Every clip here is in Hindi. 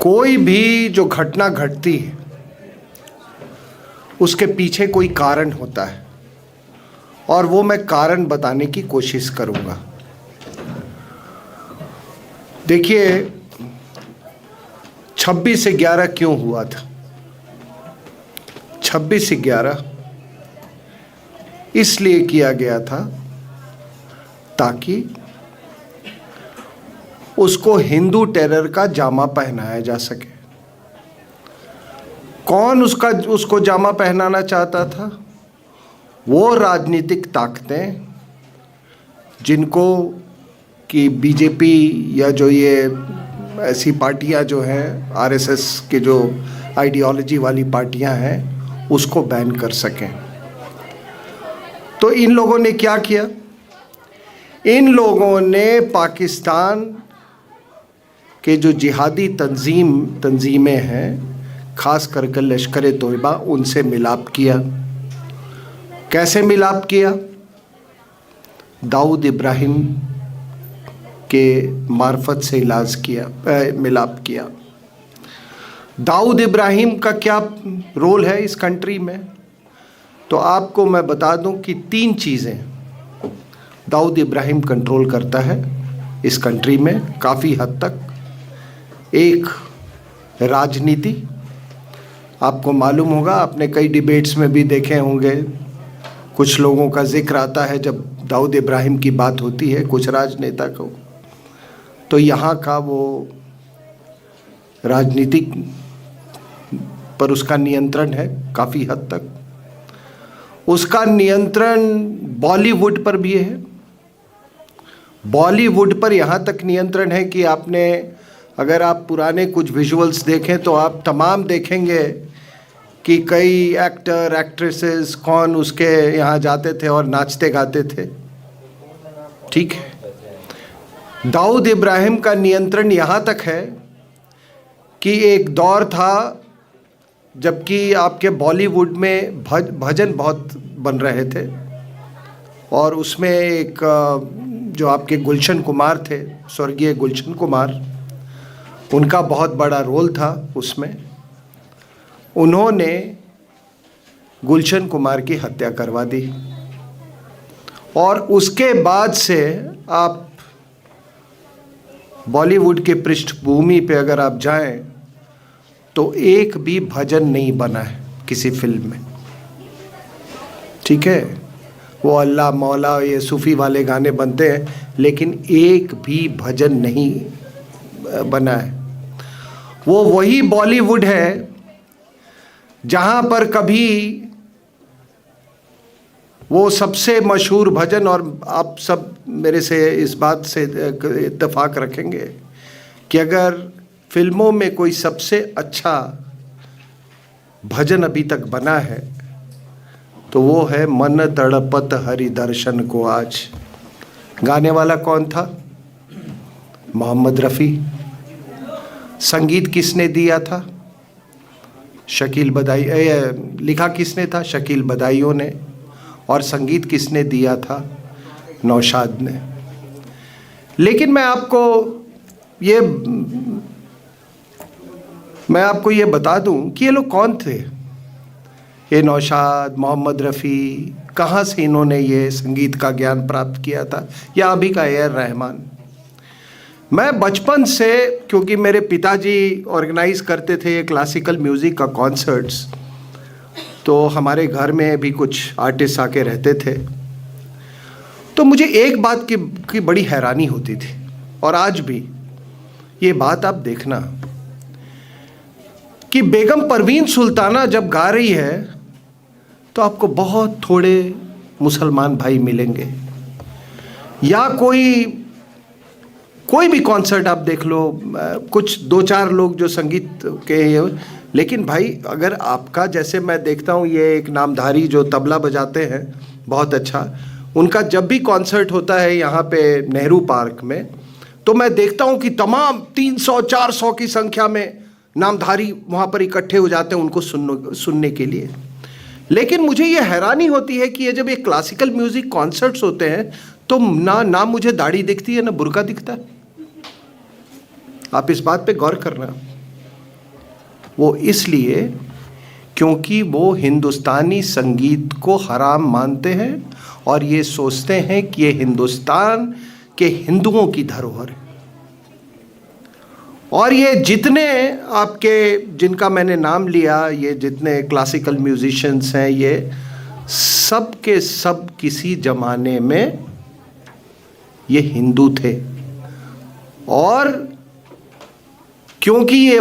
कोई भी जो घटना घटती है उसके पीछे कोई कारण होता है और वो मैं कारण बताने की कोशिश करूंगा। देखिए 26/11 क्यों हुआ था? 26/11 इसलिए किया गया था ताकि उसको हिंदू टेरर का जामा पहनाया जा सके। कौन उसको जामा पहनाना चाहता था? वो राजनीतिक ताकतें जिनको कि बीजेपी या जो ये ऐसी पार्टियां जो हैं आरएसएस के जो आइडियोलॉजी वाली पार्टियां हैं उसको बैन कर सकें। तो इन लोगों ने क्या किया? इन लोगों ने पाकिस्तान के जो जिहादी तंजीमें हैं, खास करके लश्कर तोयबा, उनसे मिलाप किया। कैसे मिलाप किया? दाऊद इब्राहिम के मार्फत से मिलाप किया। दाऊद इब्राहिम का क्या रोल है इस कंट्री में? तो आपको मैं बता दूं कि 3 चीज़ें दाऊद इब्राहिम कंट्रोल करता है इस कंट्री में काफ़ी हद तक। एक, राजनीति। आपको मालूम होगा, आपने कई डिबेट्स में भी देखे होंगे, कुछ लोगों का जिक्र आता है जब दाऊद इब्राहिम की बात होती है, कुछ राजनेता को, तो यहाँ का वो राजनीतिक पर उसका नियंत्रण है काफ़ी हद तक। उसका नियंत्रण बॉलीवुड पर भी है। बॉलीवुड पर यहाँ तक नियंत्रण है कि अगर आप पुराने कुछ विजुअल्स देखें तो आप तमाम देखेंगे कि कई एक्टर एक्ट्रेसेस कौन उसके यहाँ जाते थे और नाचते गाते थे। ठीक है, दाऊद इब्राहिम का नियंत्रण यहाँ तक है कि एक दौर था जबकि आपके बॉलीवुड में भजन बहुत बन रहे थे और उसमें एक जो आपके गुलशन कुमार थे, स्वर्गीय गुलशन कुमार, उनका बहुत बड़ा रोल था उसमें। उन्होंने गुलशन कुमार की हत्या करवा दी और उसके बाद से आप बॉलीवुड के पृष्ठभूमि पे अगर आप जाएं तो एक भी भजन नहीं बना है किसी फिल्म में। ठीक है, वो अल्लाह मौला ये सूफ़ी वाले गाने बनते हैं लेकिन एक भी भजन नहीं बना है। वो वही बॉलीवुड है जहाँ पर कभी वो सबसे मशहूर भजन, और आप सब मेरे से इस बात से इत्तेफाक रखेंगे कि अगर फिल्मों में कोई सबसे अच्छा भजन अभी तक बना है तो वो है मन तड़पत हरि दर्शन को आज। गाने वाला कौन था? मोहम्मद रफ़ी। संगीत किसने दिया था? शकील बदाई। लिखा किसने था? शकील बदाइयों ने। और संगीत किसने दिया था? नौशाद ने। लेकिन मैं आपको ये बता दूं कि ये लोग कौन थे। ये नौशाद, मोहम्मद रफ़ी, कहाँ से इन्होंने ये संगीत का ज्ञान प्राप्त किया था? या अभी का ए आर रहमान। मैं बचपन से, क्योंकि मेरे पिताजी ऑर्गेनाइज करते थे ये क्लासिकल म्यूज़िक का कॉन्सर्ट्स, तो हमारे घर में भी कुछ आर्टिस्ट आके रहते थे। तो मुझे एक बात की बड़ी हैरानी होती थी, और आज भी ये बात आप देखना कि बेगम परवीन सुल्ताना जब गा रही है तो आपको बहुत थोड़े मुसलमान भाई मिलेंगे, या कोई भी कॉन्सर्ट आप देख लो, कुछ 2-4 लोग जो संगीत के हैं। लेकिन भाई अगर आपका, जैसे मैं देखता हूँ ये एक नामधारी जो तबला बजाते हैं बहुत अच्छा, उनका जब भी कॉन्सर्ट होता है यहाँ पे नेहरू पार्क में, तो मैं देखता हूँ कि तमाम 300-400 की संख्या में नामधारी वहाँ पर इकट्ठे हो जाते हैं उनको सुनने के लिए। लेकिन मुझे ये हैरानी होती है कि ये जब ये क्लासिकल म्यूज़िक कॉन्सर्ट्स होते हैं तो ना मुझे दाढ़ी दिखती है ना बुर्का दिखता है। आप इस बात पे गौर करना। वो इसलिए क्योंकि वो हिंदुस्तानी संगीत को हराम मानते हैं और ये सोचते हैं कि ये हिंदुस्तान के हिंदुओं की धरोहर है। और ये जितने आपके जिनका मैंने नाम लिया, ये जितने क्लासिकल म्यूजिशियंस हैं, ये सब के सब किसी ज़माने में ये हिंदू थे। और क्योंकि ये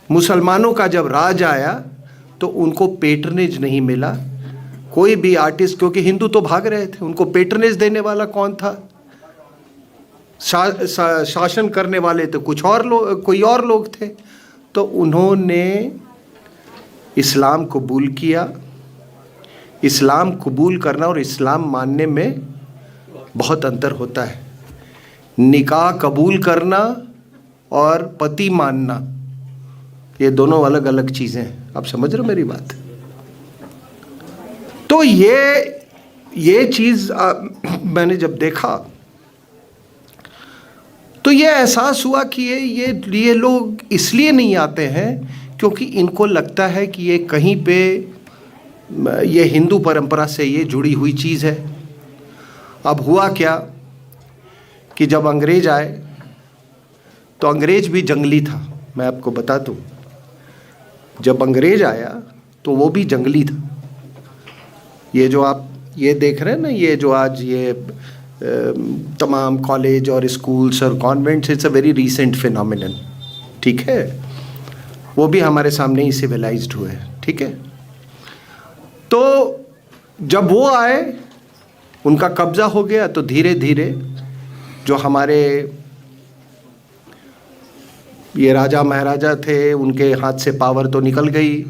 मुसलमानों का जब राज आया तो उनको पेट्रनेज नहीं मिला। कोई भी आर्टिस्ट, क्योंकि हिंदू तो भाग रहे थे, उनको पेट्रनेज देने वाला कौन था? शासन करने वाले तो कुछ और लोग, कोई और लोग थे। तो उन्होंने इस्लाम कबूल किया। इस्लाम कबूल करना और इस्लाम मानने में बहुत अंतर होता है। निकाह कबूल करना और पति मानना, ये दोनों अलग अलग चीज़ें हैं। आप समझ रहे हो मेरी बात? तो ये चीज़ मैंने जब देखा तो ये एहसास हुआ कि ये लोग इसलिए नहीं आते हैं क्योंकि इनको लगता है कि ये कहीं पे ये हिंदू परंपरा से ये जुड़ी हुई चीज़ है। अब हुआ क्या कि जब अंग्रेज आए तो अंग्रेज भी जंगली था। मैं आपको बता दूं, जब अंग्रेज आया तो वो भी जंगली था। ये जो आप ये देख रहे हैं ना, ये जो आज ये तमाम कॉलेज और स्कूल्स और convents, it's a very recent phenomenon, ठीक है? वो भी हमारे सामने ही सिविलाइज्ड हुए हैं, ठीक है? तो जब वो आए, उनका कब्जा हो गया, तो धीरे धीरे जो हमारे ये राजा महाराजा थे, उनके हाथ से पावर तो निकल गई।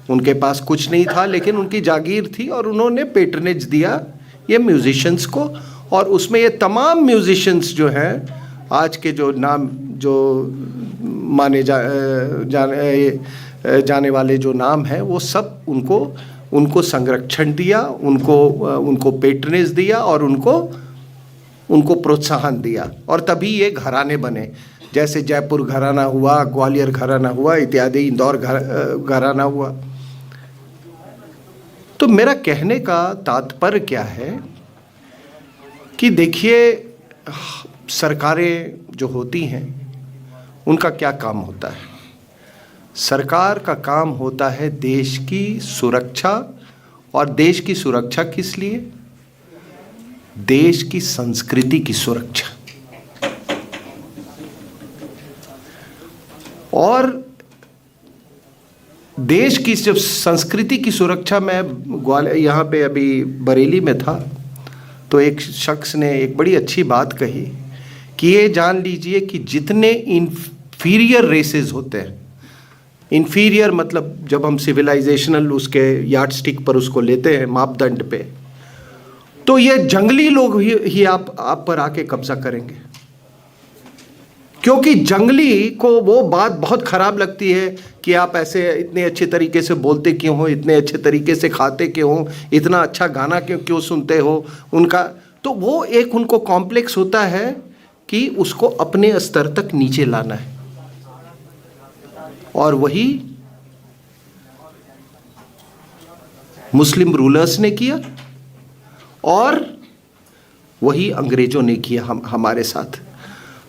उनके पास कुछ नहीं था, लेकिन उनकी जागीर थी और उन्होंने पेट्रनेज दिया ये म्यूजिशियंस को। और उसमें ये तमाम म्यूजिशियंस जो हैं, आज के जो नाम जो माने जाने वाले जो नाम हैं, वो सब उनको संरक्षण दिया, उनको पेट्रनेज दिया और उनको प्रोत्साहन दिया। और तभी ये घराने बने, जैसे जयपुर घराना हुआ, ग्वालियर घराना हुआ इत्यादि, इंदौर घराना हुआ। तो मेरा कहने का तात्पर्य क्या है कि देखिए, सरकारें जो होती हैं उनका क्या काम होता है? सरकार का काम होता है देश की सुरक्षा। और देश की सुरक्षा किस लिए? देश की संस्कृति की सुरक्षा। और देश की जब संस्कृति की सुरक्षा, मैं यहाँ पे अभी बरेली में था, तो एक शख्स ने एक बड़ी अच्छी बात कही कि ये जान लीजिए कि जितने इन्फीरियर रेसेस होते हैं, इन्फीरियर मतलब जब हम सिविलाइजेशनल उसके यार्डस्टिक पर उसको लेते हैं, मापदंड पे, तो ये जंगली लोग ही आप पर आके कब्जा करेंगे। क्योंकि जंगली को वो बात बहुत ख़राब लगती है कि आप ऐसे इतने अच्छे तरीके से बोलते क्यों हो, इतने अच्छे तरीके से खाते क्यों हो, इतना अच्छा गाना क्यों सुनते हो उनका। तो वो एक उनको कॉम्प्लेक्स होता है कि उसको अपने स्तर तक नीचे लाना है। और वही मुस्लिम रूलर्स ने किया और वही अंग्रेज़ों ने किया हमारे साथ।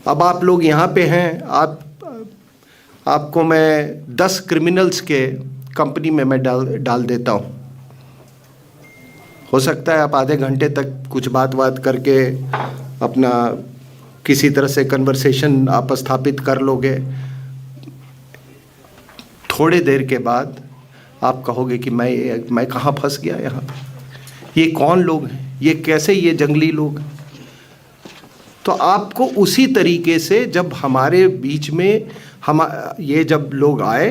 अब आप लोग यहाँ पे हैं, आपको मैं 10 क्रिमिनल्स के कंपनी में मैं डाल देता हूँ। हो सकता है आप आधे घंटे तक कुछ बात करके अपना किसी तरह से कन्वर्सेशन आप स्थापित कर लोगे। थोड़े देर के बाद आप कहोगे कि मैं कहाँ फंस गया यहाँ पे, ये कौन लोग हैं, ये कैसे ये जंगली लोग। तो आपको उसी तरीके से जब हमारे बीच में ये जब लोग आए,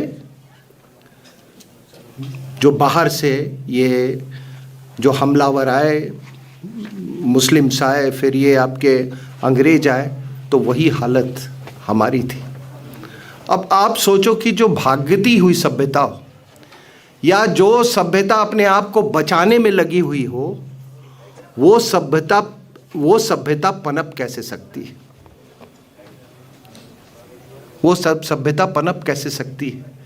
जो बाहर से ये जो हमलावर आए, मुस्लिम्स आए, फिर ये आपके अंग्रेज आए, तो वही हालत हमारी थी। अब आप सोचो कि जो भागती हुई सभ्यता हो या जो सभ्यता अपने आप को बचाने में लगी हुई हो, वो सभ्यता पनप कैसे सकती है? वो सब सभ्यता पनप कैसे सकती है?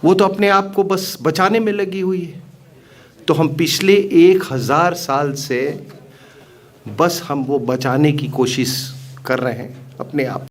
वो तो अपने आप को बस बचाने में लगी हुई है। तो हम पिछले 1000 साल से बस हम वो बचाने की कोशिश कर रहे हैं अपने आप।